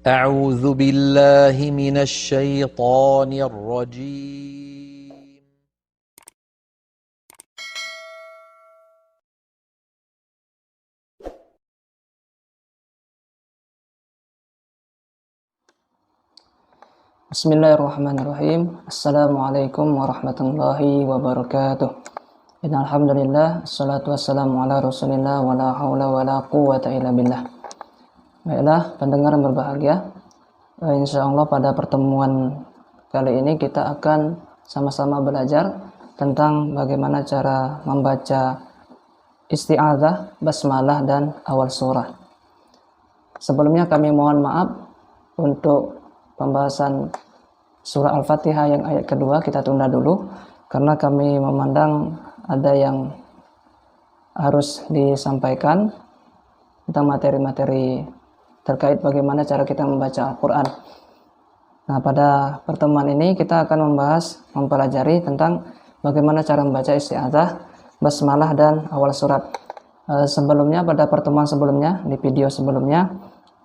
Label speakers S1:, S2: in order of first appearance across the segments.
S1: أعوذ بالله من الشيطان الرجيم
S2: Bismillahirrahmanirrahim. Assalamualaikum warahmatullahi wabarakatuh. Innalhamdulillah, assalatu wassalamu ala rasulillah, wa la hawla wa la quwwata illa billah. Baiklah, pendengar yang berbahagia, insyaallah pada pertemuan kali ini kita akan sama-sama belajar tentang bagaimana cara membaca isti'adzah, basmalah, dan awal surah. Sebelumnya kami mohon maaf untuk pembahasan surah Al-Fatihah yang ayat kedua kita tunda dulu karena kami memandang ada yang harus disampaikan tentang materi-materi terkait bagaimana cara kita membaca Al-Quran. Nah, pada pertemuan ini kita akan mempelajari tentang bagaimana cara membaca isti'adzah, basmalah, dan awal surat. Sebelumnya, pada pertemuan sebelumnya, di video sebelumnya,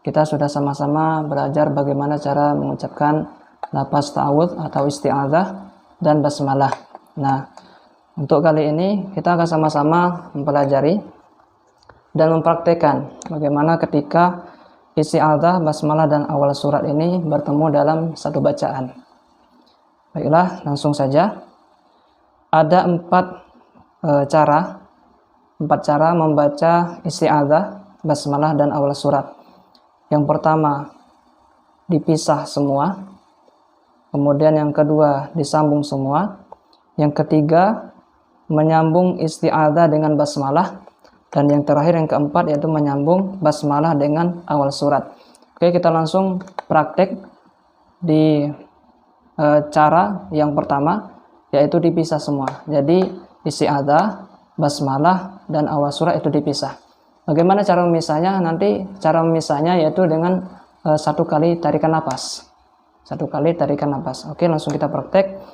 S2: kita sudah sama-sama belajar bagaimana cara mengucapkan lafaz ta'awudz atau isti'adzah dan basmalah. Nah, untuk kali ini kita akan sama-sama mempelajari dan mempraktekkan bagaimana ketika isti'adzah, basmalah, dan awal surat ini bertemu dalam satu bacaan. Baiklah, langsung saja. Ada empat cara membaca isti'adzah, basmalah, dan awal surat. Yang pertama, dipisah semua. Kemudian yang kedua, disambung semua. Yang ketiga, menyambung isti'adzah dengan basmalah. Dan yang terakhir, yang keempat, yaitu menyambung basmalah dengan awal surat. Oke, kita langsung praktek di cara yang pertama, yaitu dipisah semua. Jadi isti'adzah, basmalah, dan awal surat itu dipisah. Bagaimana cara memisahnya? Nanti cara memisahnya yaitu dengan satu kali tarikan napas. Oke, langsung kita praktek.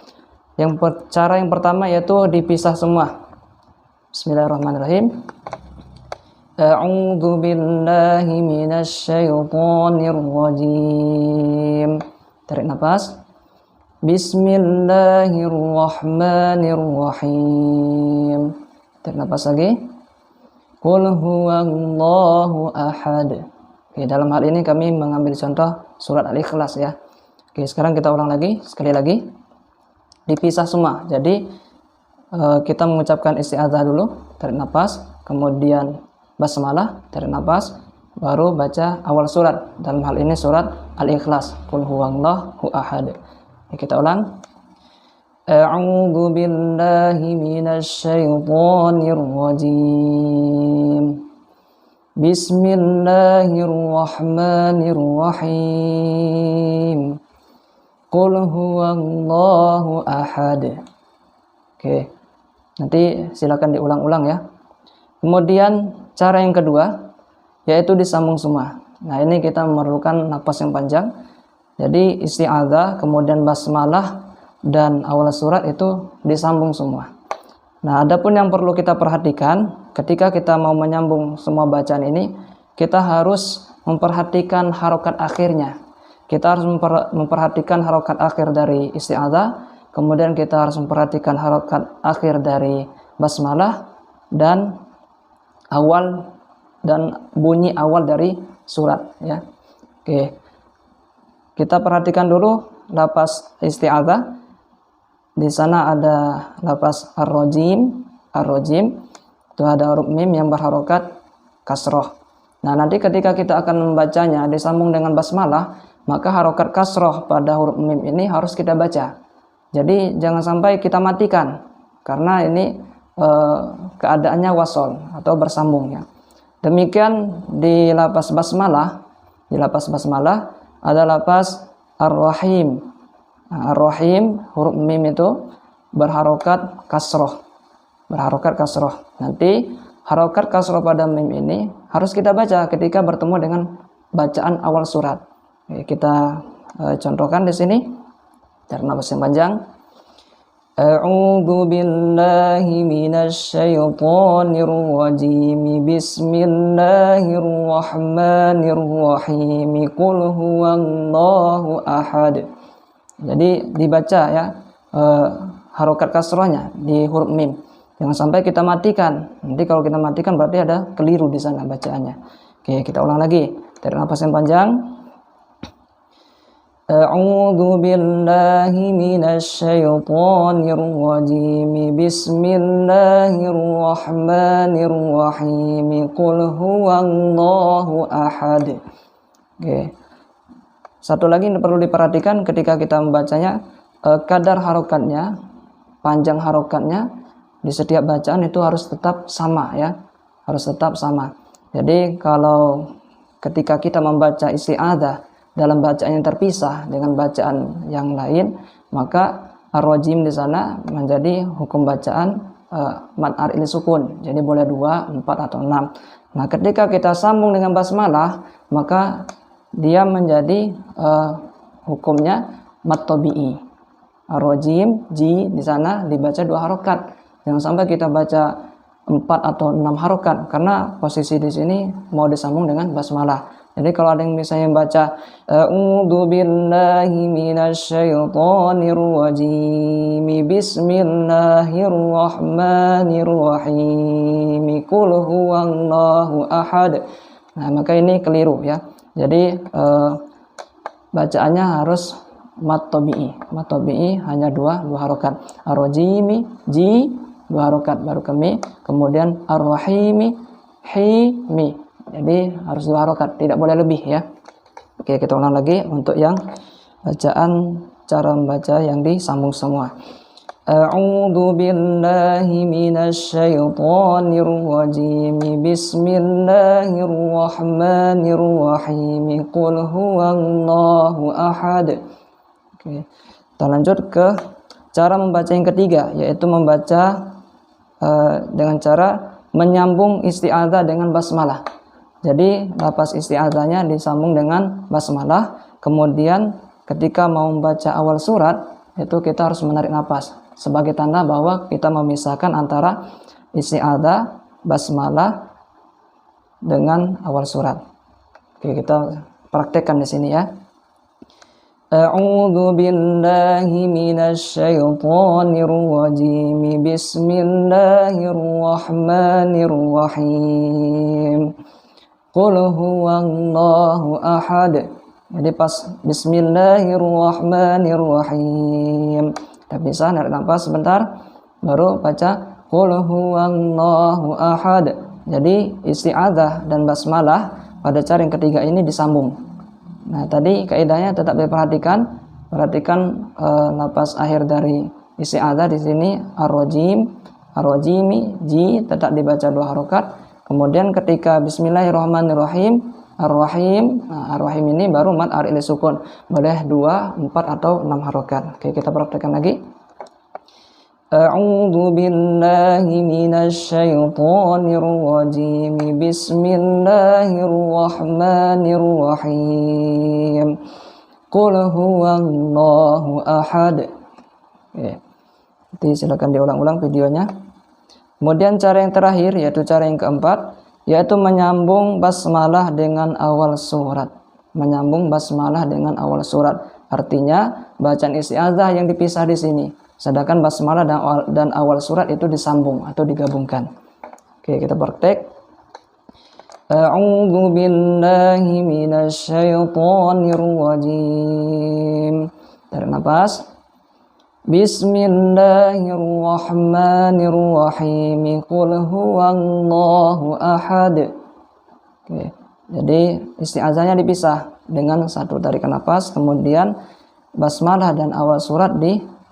S2: Cara yang pertama yaitu dipisah semua. Bismillahirrahmanirrahim. A'udzu billahi minasyaitonir rajim. Tarik napas. Bismillahirrahmanirrahim. Tarik napas lagi. Qul huwallahu ahad. Oke, dalam hal ini kami mengambil contoh surat Al-Ikhlas ya. Oke, sekarang kita ulang lagi, sekali lagi. Dipisah semua. Jadi kita mengucapkan isti'adzah dulu, tarik napas, kemudian basmalah, tarik napas, baru baca awal surat. Dalam hal ini surat Al-Ikhlas. Qul huwallahu ahad. Kita ulang. A'udzu billahi minasyaitonir rajim. Bismillahirrahmanirrahim. Qul huwallahu ahad. Oke. Nanti silakan diulang-ulang ya. Kemudian cara yang kedua yaitu disambung semua. Nah, ini kita memerlukan napas yang panjang. Jadi isti'adzah, kemudian basmalah, dan awal surat itu disambung semua. Nah, adapun yang perlu kita perhatikan ketika kita mau menyambung semua bacaan ini, kita harus memperhatikan harokat akhirnya. Kita harus memperhatikan harokat akhir dari isti'adzah, kemudian kita harus memperhatikan harokat akhir dari basmalah dan awal dan bunyi awal dari surat ya. Oke. Kita perhatikan dulu lafaz isti'adzah. Di sana ada lafaz ar-rajim. Itu ada huruf mim yang berharokat kasroh. Nah, nanti ketika kita akan membacanya disambung dengan basmalah, maka harokat kasroh pada huruf mim ini harus kita baca. Jadi jangan sampai kita matikan, karena ini keadaannya wasol atau bersambung ya. Demikian di lafaz basmalah. Di lafaz basmalah ada lafaz ar-rahim. Ar-rahim, huruf mim itu berharokat kasroh. Nanti harokat kasroh pada mim ini harus kita baca ketika bertemu dengan bacaan awal surat. Oke, kita contohkan di sini. Tarik nafas yang panjang. A'udzu billahi minasyaitonir rajim. Bismillahirrahmanirrahim. Qul huwallahu ahad. Jadi dibaca ya harokat kasrohnya di huruf mim. Jangan sampai kita matikan. Nanti kalau kita matikan berarti ada keliru di sana bacaannya. Oke, kita ulang lagi. Tarik nafas yang panjang. A'udzu billahi minasyaitonir rajim. Bismillahirrahmanirrahim. Qul huwallahu ahad. Oke. Satu lagi yang perlu diperhatikan ketika kita membacanya, kadar harokatnya, panjang harokatnya di setiap bacaan itu harus tetap sama ya. Harus tetap sama. Jadi kalau ketika kita membaca isti'adzah dalam bacaan yang terpisah dengan bacaan yang lain, maka ar-rajim di sana menjadi hukum bacaan mad aril sukun. Jadi boleh 2, 4 atau 6. Nah, ketika kita sambung dengan basmalah, maka dia menjadi hukumnya mad tabi'i. Ar-rajim ji di sana dibaca 2 harokat. Jangan sampai kita baca 4 atau 6 harokat karena posisi di sini mau disambung dengan basmalah. Jadi kalau ada yang misalnya baca A'udzu billahi minasyaitonir rajim. Bismillahirrahmanirrahim. Qul huwallahu ahad. Nah, maka ini keliru ya. Jadi bacaannya harus mad tabi'i. Mad tabi'i hanya 2 harokat. Ar-rajimi ji 2 harokat baru ke mi, kemudian ar-rahimi hi mi. Jadi harus 2 harokat, tidak boleh lebih ya. Oke, kita ulang lagi untuk yang bacaan cara membaca yang disambung semua. A'udzu billahi minasyaitonir rajim. Bismillahirrahmanirrahim. Qul huwallahu ahad. Oke. Kita lanjut ke cara membaca yang ketiga, yaitu membaca dengan cara menyambung isti'adzah dengan basmalah. Jadi lafaz isti'adzahnya disambung dengan basmalah. Kemudian ketika mau membaca awal surat, itu kita harus menarik nafas sebagai tanda bahwa kita memisahkan antara isti'adzah, basmalah dengan awal surat. Oke, kita praktekkan di sini ya. A'udzu billahi minasyaitonir rajim. Bismillahirrahmanirrahim. Qul huwallahu ahad. Jadi pas bismillahirrahmanirrahim. Kita bisa narik nafas sebentar baru baca qul huwallahu ahad. Jadi isti'adzah dan basmalah pada cara yang ketiga ini disambung. Nah, tadi kaidahnya tetap diperhatikan. Perhatikan lafaz akhir dari isti'adzah di sini ar-rajim, ar-rajimi, ji tetap dibaca 2 harokat. Kemudian ketika bismillahirrahmanirrahim, ar-rahim, nah, ar-rahim ini baru mad aril sukun. Boleh 2, 4 atau 6 harokat. Oke, kita praktekkan lagi. A'udzu billahi minasyaitonir rajim. Bismillahirrahmanirrahim. Qul huwallahu ahad. Oke. Nanti silakan diulang-ulang videonya. Kemudian cara yang terakhir, yaitu cara yang keempat, yaitu menyambung basmalah dengan awal surat. Menyambung basmalah dengan awal surat. Artinya bacaan isti'adzah yang dipisah di sini. Sedangkan basmalah dan awal surat itu disambung atau digabungkan. Oke, kita praktek. A'udzu billahi minasyaitonir rajim. Tarik nafas. Bismillahirrahmanirrahim. Qul huwallahu ahad. Oke. Jadi isti'adzahnya dipisah dengan satu tarikan nafas, kemudian basmalah dan awal surat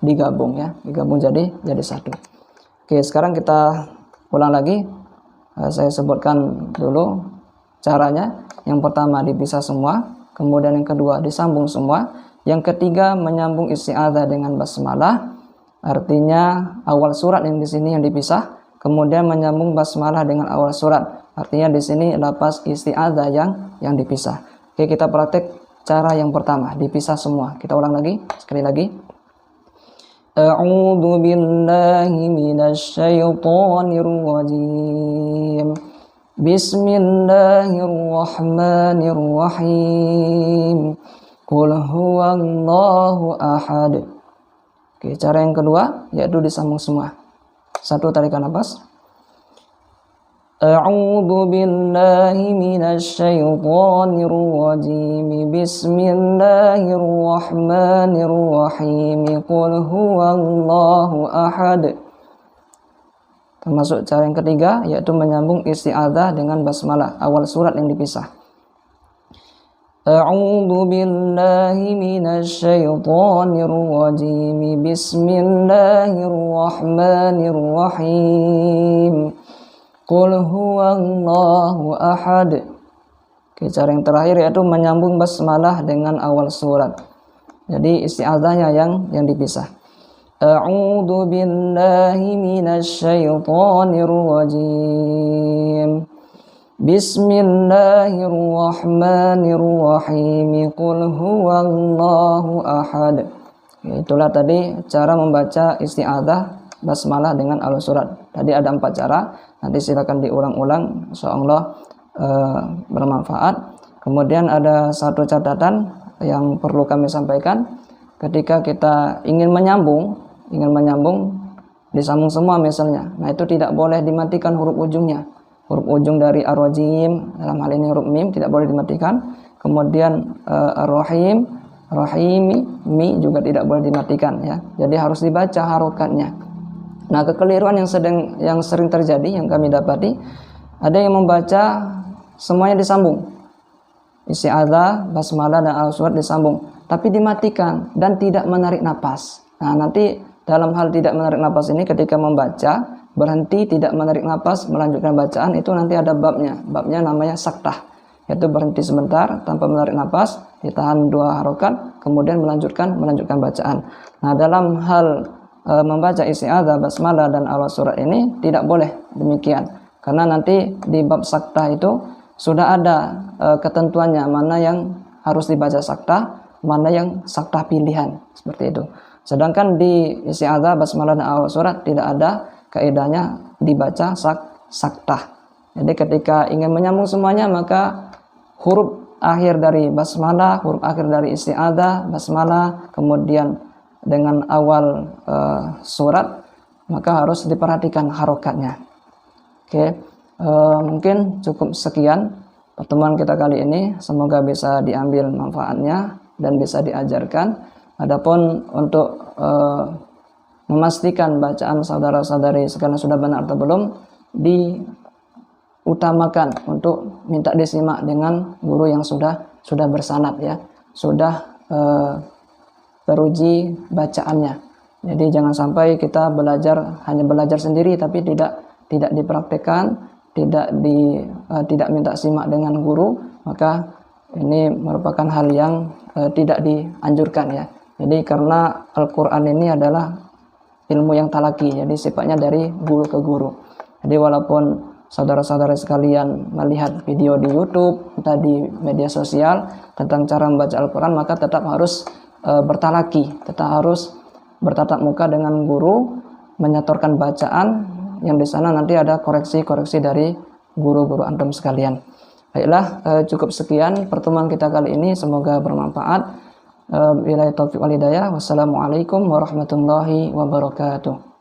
S2: digabung ya, digabung jadi satu. Oke, sekarang kita ulang lagi. Saya sebutkan dulu caranya. Yang pertama dipisah semua, kemudian yang kedua disambung semua. Yang ketiga menyambung isti'adzah dengan basmalah, artinya awal surat yang di sini yang dipisah, kemudian menyambung basmalah dengan awal surat, artinya di sini lafaz isti'adzah yang dipisah. Oke, kita praktek cara yang pertama, dipisah semua. Kita ulang lagi, sekali lagi. A'udzu billahi minasy syaithanir rajim. Bismillahirrahmanirrahim. Qul huwallahu ahad. Oke, cara yang kedua yaitu disambung semua. Satu, tarikan nafas. A'udzu billahi minasy syaithanir rajim. Bismillahirrahmanirrahim. Qul huwallahu ahad. Termasuk cara yang ketiga yaitu menyambung isti'adzah dengan basmalah, awal surat yang dipisah. A'udzu billahi minasy syaithanir rajim. Bismillahirrahmanirrahim. Qul huwallahu ahad. Oke, cara yang terakhir yaitu menyambung basmalah dengan awal surat. Jadi isti'adzahnya yang dipisah. A'udzu billahi minasy syaithanir rajim. Bismillahirrahmanirrahim. Qul huwallahu ahad. Itulah tadi cara membaca isti'adzah basmalah dengan awal surat. Tadi ada 4 cara. Nanti silakan diulang-ulang, insyaallah bermanfaat. Kemudian ada satu catatan yang perlu kami sampaikan. Ketika kita ingin menyambung disambung semua misalnya. Nah, itu tidak boleh dimatikan huruf ujungnya. Huruf ujung dari ar-rajim, dalam hal ini huruf mim, tidak boleh dimatikan. Kemudian ar-rahim, rahimi, mi juga tidak boleh dimatikan ya. Jadi harus dibaca harokatnya. Nah, kekeliruan yang sering terjadi yang kami dapati, ada yang membaca semuanya disambung. Isti'adzah, basmalah dan al-surat disambung, tapi dimatikan dan tidak menarik napas. Nah, nanti dalam hal tidak menarik napas ini ketika membaca berhenti, tidak menarik napas, melanjutkan bacaan, itu nanti ada babnya. Babnya namanya saktah, yaitu berhenti sebentar tanpa menarik napas, ditahan 2 harokat, kemudian melanjutkan bacaan. Nah, dalam hal membaca isti'adzah, basmalah dan awal surat ini tidak boleh demikian, karena nanti di bab saktah itu sudah ada ketentuannya, mana yang harus dibaca saktah, mana yang saktah pilihan, seperti itu. Sedangkan di isti'adzah, basmalah dan awal surat tidak ada kaidahnya dibaca saktah. Jadi ketika ingin menyambung semuanya, maka huruf akhir dari basmalah, huruf akhir dari isti'adzah, basmalah, kemudian dengan awal surat, maka harus diperhatikan harokatnya. Oke, mungkin cukup sekian pertemuan kita kali ini. Semoga bisa diambil manfaatnya dan bisa diajarkan. Adapun untuk memastikan bacaan saudara-saudari sekalian sudah benar atau belum, diutamakan untuk minta disimak dengan guru yang sudah bersanad ya, sudah teruji bacaannya. Jadi jangan sampai kita hanya belajar sendiri tapi tidak dipraktekkan, tidak minta simak dengan guru, maka ini merupakan hal yang tidak dianjurkan ya. Jadi karena Al-Qur'an ini adalah ilmu yang talaki, jadi sifatnya dari guru ke guru. Jadi walaupun saudara-saudara sekalian melihat video di YouTube, entah di media sosial tentang cara membaca Al-Qur'an, maka tetap harus bertalaki, tetap harus bertatap muka dengan guru, menyatorkan bacaan yang di sana nanti ada koreksi-koreksi dari guru-guru antum sekalian. Baiklah, cukup sekian pertemuan kita kali ini, semoga bermanfaat. Billahi taufiq wal hidayah. Wassalamualaikum warahmatullahi wabarakatuh.